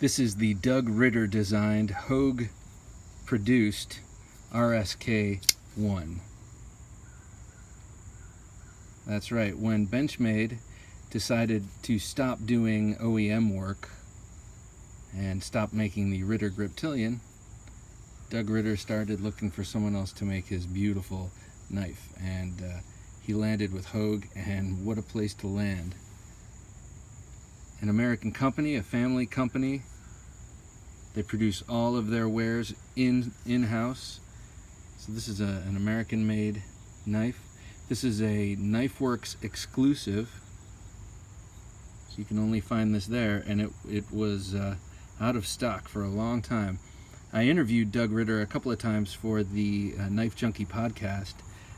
This is the Doug Ritter designed, Hogue produced RSK-1. That's right, when Benchmade decided to stop doing OEM work and stop making the Ritter Griptilian, Doug Ritter started looking for someone else to make his beautiful knife, and he landed with Hogue, and what a place to land. An American company, a family company. They produce all of their wares in-house. So this is an American-made knife. This is a KnifeWorks exclusive. So you can only find this there, and it was out of stock for a long time. I interviewed Doug Ritter a couple of times for the TheKnifeJunkie podcast,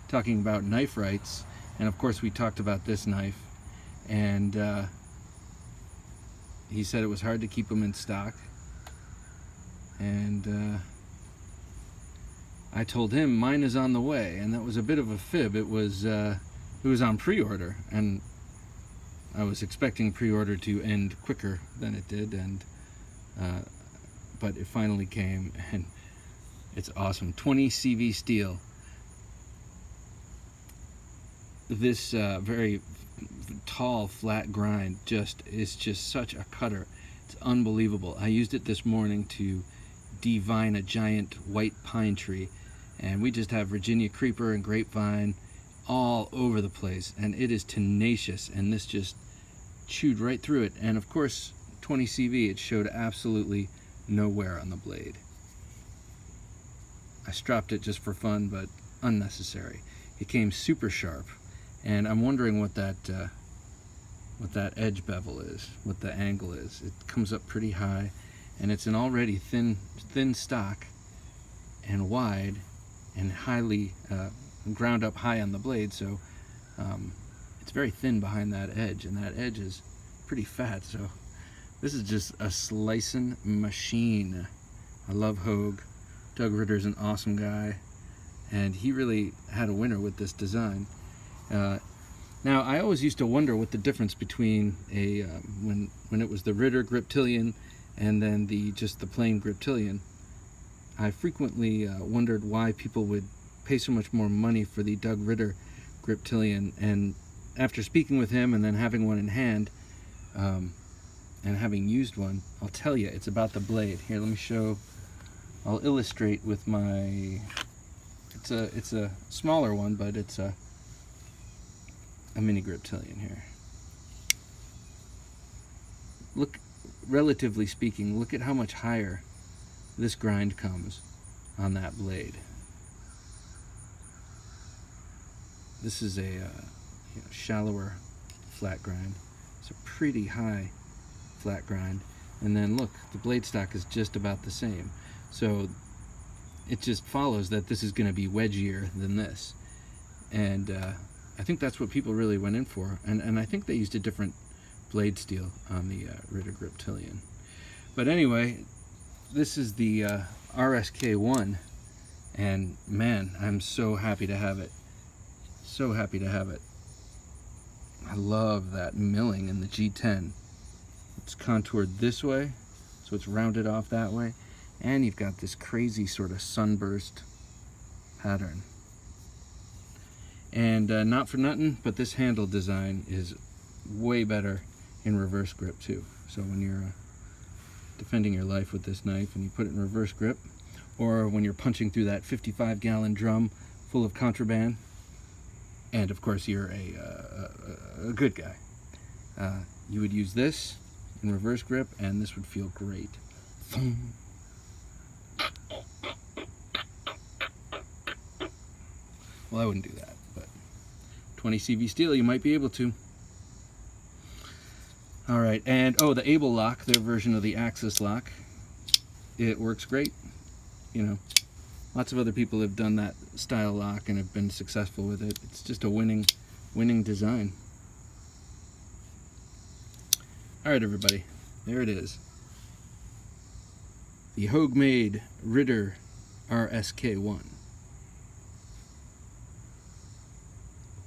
talking about knife rights, and of course we talked about this knife, and he said it was hard to keep them in stock, and I told him mine is on the way, and that was a bit of a fib. It was on pre-order, and I was expecting pre-order to end quicker than it did, and but it finally came, and it's awesome. 20 CV steel. This very tall flat grind is just such a cutter. It's unbelievable. I used it this morning to devine a giant white pine tree, and we just have Virginia creeper and grapevine all over the place, and it is tenacious, and this just chewed right through it. And of course 20 CV, it showed absolutely no wear on the blade. I stropped it just for fun, but unnecessary. It came super sharp, and I'm wondering what that edge bevel is, what the angle is. It comes up pretty high, and it's an already thin stock and wide and highly ground up high on the blade, so it's very thin behind that edge, and that edge is pretty fat, so this is just a slicing machine. I love Hogue. Doug Ritter's an awesome guy, and he really had a winner with this design. Now, I always used to wonder what the difference between a when it was the Ritter Griptilian and then just the plain Griptilian. I frequently wondered why people would pay so much more money for the Doug Ritter Griptilian, and after speaking with him and then having one in hand, and having used one, I'll tell you, it's about the blade. Here, let me show. I'll illustrate with my. It's a smaller one, but it's a mini Griptilian here. Look, relatively speaking, look at how much higher this grind comes on that blade. This is a shallower flat grind. It's a pretty high flat grind, and then look, the blade stock is just about the same, so it just follows that this is going to be wedgier than this, and I think that's what people really went in for, and I think they used a different blade steel on the Ritter Griptilian. But anyway, this is the RSK-1, and man, I'm so happy to have it. So happy to have it. I love that milling in the G10. It's contoured this way, so it's rounded off that way, and you've got this crazy sort of sunburst pattern. And not for nothing, but this handle design is way better in reverse grip too. So when you're defending your life with this knife and you put it in reverse grip, or when you're punching through that 55-gallon drum full of contraband, and of course you're a good guy, you would use this in reverse grip, and this would feel great. Well, I wouldn't do that, but 20 CV steel, you might be able to. All right, and oh, the Able lock, their version of the Axis lock, it works great. You know, lots of other people have done that style lock and have been successful with it. It's just a winning design. All right, everybody, there it is. The Hogue made Ritter RSK-1.